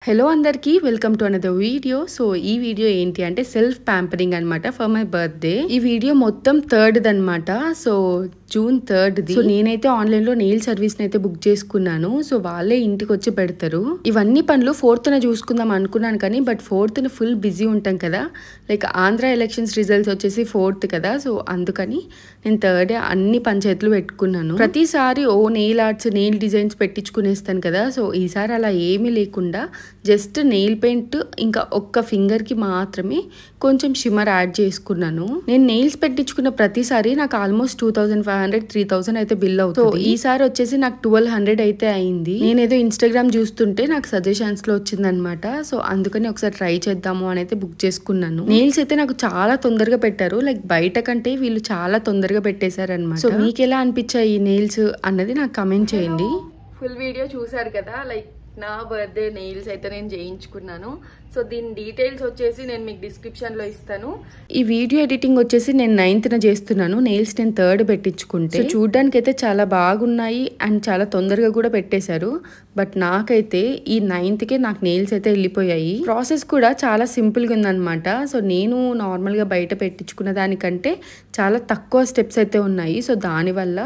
Hello అందరికీ welcome to another video. So ఈ video ఏంటి అంటే సెల్ఫ్ ప్యాంపరింగ్ అనమాట ఫర్ మై బర్త్డే. ఈ వీడియో మొత్తం 3rd అనమాట. So June 3rd. సో నేనైతే ఆన్లైన్ లో నెయిల్ సర్వీస్ అయితే బుక్ చేసుకున్నాను. సో వాళ్ళే ఇంటికి వచ్చి పెడతారు. ఇవన్నీ పనులు 4th చూసుకుందాం అనుకున్నాను కానీ బట్ 4th ఫుల్ బిజీ ఉంటాం కదా. లైక్ ఆంధ్ర ఎలక్షన్స్ రిజల్ట్స్ వచ్చేసి 4th కదా. సో అందుకని నేను 3rd అన్ని పంచాయతీలు పెట్టుకున్నాను. ప్రతిసారి నెయిల్ ఆర్ట్స్ నెయిల్ డిజైన్స్ పెట్టించుకునేస్తాను కదా. సో ఈసారి అలా ఏమీ లేకుండా జస్ట్ నెయిల్ పెయింట్ ఇంకా ఒక్క ఫింగర్ కి మాత్రమే కొంచెం షిమ్మర్ యాడ్ చేసుకున్నాను. నేను నెయిల్స్ పెట్టించుకున్న ప్రతిసారి నాకు ఆల్మోస్ట్ 2500-3000 అయితే బిల్ అవుతుంది. సో ఈసారి వచ్చేసి నాకు 1200 అయితే అయింది. నేనేదో ఇన్స్టాగ్రామ్ చూస్తుంటే నాకు సజెషన్స్ లో వచ్చిందనమాట. సో అందుకని ఒకసారి ట్రై చేద్దాము అని అయితే బుక్ చేసుకున్నాను. నెయిల్స్ అయితే నాకు చాలా తొందరగా పెట్టారు. లైక్ బయట కంటే వీళ్ళు చాలా తొందరగా పెట్టేశారు అనమాట. సో మీకు ఎలా అనిపించాయి ఈ నెయిల్స్ అన్నది నాకు కమెంట్ చేయండి. ఫుల్ వీడియో చూసారు కదా. లైక్ నా బర్త్డే నెయిల్స్ అయితే నేను చేయించుకున్నాను. సో దీని డీటెయిల్స్ వచ్చేసి నేను మీకు డిస్క్రిప్షన్ లో ఇస్తాను. ఈ వీడియో ఎడిటింగ్ వచ్చేసి నేను 9th చేస్తున్నాను. నెయిల్స్ నేను 3rd పెట్టించుకుంటే చూడడానికి అయితే చాలా బాగున్నాయి అండ్ చాలా తొందరగా కూడా పెట్టేశారు. బట్ నాకైతే ఈ 9th నాకు నెయిల్స్ అయితే వెళ్ళిపోయాయి. ప్రాసెస్ కూడా చాలా సింపుల్ గా ఉందన్నమాట. సో నేను నార్మల్ గా బయట పెట్టించుకున్న దానికంటే చాలా తక్కువ స్టెప్స్ అయితే ఉన్నాయి. సో దానివల్ల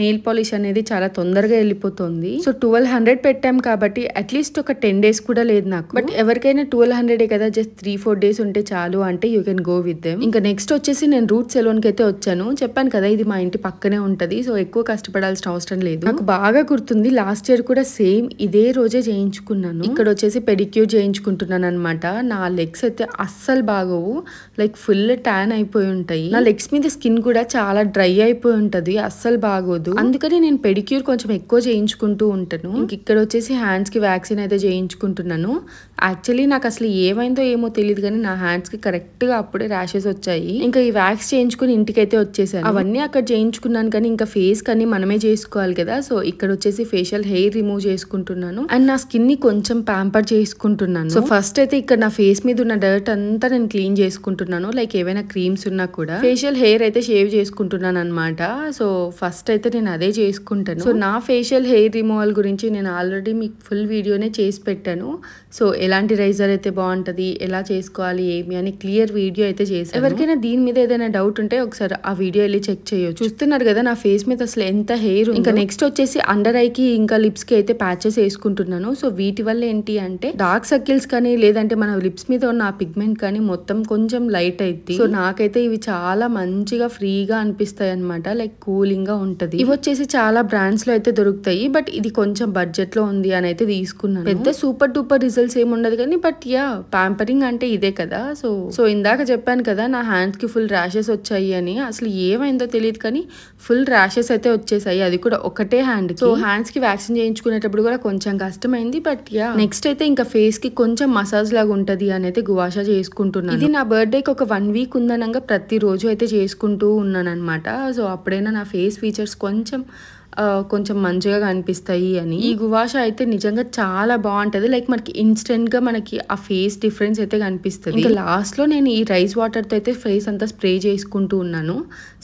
నెయిల్ పాలిష్ అనేది చాలా తొందరగా వెళ్ళిపోతుంది. సో 1200 పెట్టాం కాబట్టి అట్లీస్ట్ ఒక 10 days కూడా లేదు నాకు. బట్ ఎవరికైనా 1200 కదా, జస్ట్ 3-4 days ఉంటే చాలు అంటే you can go with them. ఇంకా నెక్స్ట్ వచ్చేసి నేను రూట్ సెలూన్ కి అయితే వచ్చాను. చెప్పాను కదా ఇది మా ఇంటి పక్కనే ఉంటది. సో ఎక్కువ కష్టపడాల్సిన అవసరం లేదు. నాకు బాగా గుర్తుంది లాస్ట్ ఇయర్ కూడా సేమ్ ఇదే రోజే చేయించుకున్నాను. ఇక్కడ వచ్చేసి పెడిక్యూర్ చేయించుకుంటున్నాను అనమాట. నా లెగ్స్ అయితే అస్సలు బాగోవు. లైక్ ఫుల్ ట్యాన్ అయిపోయి ఉంటాయి. నా లెగ్స్ మీద స్కిన్ కూడా చాలా డ్రై అయిపోయి ఉంటది. అస్సలు బాగోదు. అందుకని నేను పెడిక్యూర్ కొంచెం ఎక్కువ చేయించుకుంటూ ఉంటాను. ఇక్కడ వచ్చేసి హ్యాండ్స్ కి వ్యాక్సిన్ అయితే చేయించుకుంటున్నాను. యాక్చువల్లీ నాకు అసలు ఏమైందో ఏమో తెలియదు కానీ నా హ్యాండ్స్ కి కరెక్ట్ గా అప్పుడే ర్యాషెస్ వచ్చాయి. ఇంకా ఈ వ్యాక్స్ చేయించుకుని ఇంటికైతే వచ్చేసాను. అవన్నీ అక్కడ చేయించుకున్నాను కానీ ఇంకా ఫేస్ కన్నీ మనమే చేసుకోవాలి కదా. సో ఇక్కడ వచ్చేసి ఫేషియల్ హెయిర్ రిమూవ్ చేసుకుంటున్నాను అండ్ నా స్కిన్ ని కొంచెం ప్యాంపర్ చేసుకుంటున్నాను. సో ఫస్ట్ అయితే ఇక్కడ నా ఫేస్ మీద ఉన్న డర్ట్ అంతా నేను క్లీన్ చేసుకుంటున్నాను. లైక్ ఏవైనా క్రీమ్స్ ఉన్నా కూడా ఫేషియల్ హెయిర్ అయితే షేవ్ చేసుకుంటున్నాను అనమాట. సో ఫస్ట్ అయితే నేను అదే చేసుకుంటాను. సో నా ఫేషియల్ హెయిర్ రిమూవల్ గురించి నేను ఆల్రెడీ మీకు ఫుల్ వీడియోనే చేసి పెట్టాను. సో ఎలాంటి రైజర్ అయితే బాగుంటది, ఎలా చేసుకోవాలి ఏమి అని క్లియర్ వీడియో అయితే చేశాను. ఎవరికైనా దీని మీద ఏదైనా డౌట్ ఉంటే ఒకసారి ఆ వీడియో వెళ్ళి చెక్ చేయొచ్చు. చూస్తున్నారు కదా నా ఫేస్ మీద అసలు ఎంత హెయిర్. ఇంకా నెక్స్ట్ వచ్చేసి అండర్ ఐ కి ఇంకా లిప్స్ కి అయితే ప్యాచెస్ వేసుకుంటున్నాను. సో వీటి వల్ల ఏంటి అంటే డార్క్ సర్కిల్స్ కానీ లేదంటే మన లిప్స్ మీద ఉన్న ఆ పిగ్మెంట్ కానీ మొత్తం కొంచెం లైట్ అయింది. సో నాకైతే ఇవి చాలా మంచిగా ఫ్రీగా అనిపిస్తాయి అనమాట. లైక్ కూలింగ్ గా ఉంటది. ఇవి వచ్చేసి చాలా బ్రాండ్స్ లో అయితే దొరుకుతాయి. బట్ ఇది కొంచెం బడ్జెట్ లో ఉంది అని అయితే తీసుకున్నాను. పెద్ద సూపర్ డూపర్ రిజల్ట్స్ ఏమి ఉండదు కానీ బట్ యా ప్యాంపరింగ్ అంటే ఇదే కదా. సో ఇందాక చెప్పాను కదా నా హ్యాండ్స్ కి ఫుల్ ర్యాషెస్ వచ్చాయి అని. అసలు ఏమైందో తెలియదు కానీ ఫుల్ ర్యాషెస్ అయితే వచ్చేసాయి. అది కూడా ఒకటే హ్యాండ్. సో హ్యాండ్స్ కి వ్యాక్సిన్ చేయించుకునేటప్పుడు కూడా కొంచెం కష్టమైంది. బట్ యా నెక్స్ట్ అయితే ఇంకా ఫేస్ కి కొంచెం మసాజ్ లాగా ఉంటది అని అయితే గువాషా చేసుకుంటున్నాను. ఇది నా బర్త్డే కి ఒక 1 week ఉందనగా ప్రతి రోజు అయితే చేసుకుంటూ ఉన్నాను అనమాట. సో అప్పుడైనా నా ఫేస్ ఫీచర్స్ కొంచెం మంచిగా కనిపిస్తాయి అని. ఈ గువాషా అయితే నిజంగా చాలా బాగుంటది. లైక్ మనకి ఇన్స్టెంట్ గా మనకి ఆ ఫేస్ డిఫరెన్స్ అయితే కనిపిస్తుంది. ఇంకా లాస్ట్ లో నేను ఈ రైస్ వాటర్ తో అయితే ఫేస్ అంతా స్ప్రే చేసుకుంటూ ఉన్నాను.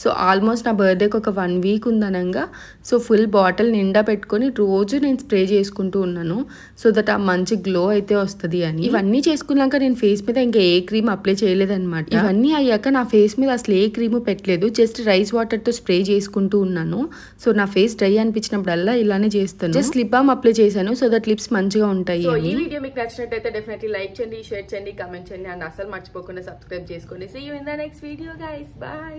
సో ఆల్మోస్ట్ నా బర్త్డేకి ఒక 1 week ఉందనంగా సో ఫుల్ బాటిల్ నిండా పెట్టుకొని రోజు నేను స్ప్రే చేసుకుంటూ ఉన్నాను. సో దట్ ఆ మంచి గ్లో అయితే వస్తుంది అని. ఇవన్నీ చేసుకున్నాక నేను ఫేస్ మీద ఇంకా ఏ క్రీమ్ అప్లై చేయలేదన్నమాట. ఇవన్నీ అయ్యాక నా ఫేస్ మీద అసలు ఏ క్రీమ్ పెట్టలేదు. జస్ట్ రైస్ వాటర్ తో స్ప్రే చేసుకుంటూ ఉన్నాను. సో నా ఫేస్ డ్రై అనిపించినప్పుడల్లా ఇలానే చేస్తాను. జస్ట్ లిప్ బామ్ అప్లై చేశాను సో దట్ లిప్స్ మంచిగా ఉంటాయి. సో ఈ వీడియో మీకు నచ్చినట్టయితే డెఫినెట్లీ లైక్ చేయండి, షేర్ చేయండి, కామెంట్ చేయండి అండ్ అసలు మర్చిపోకుండా సబ్స్క్రైబ్ చేసుకోండి. See you in the next video guys. By.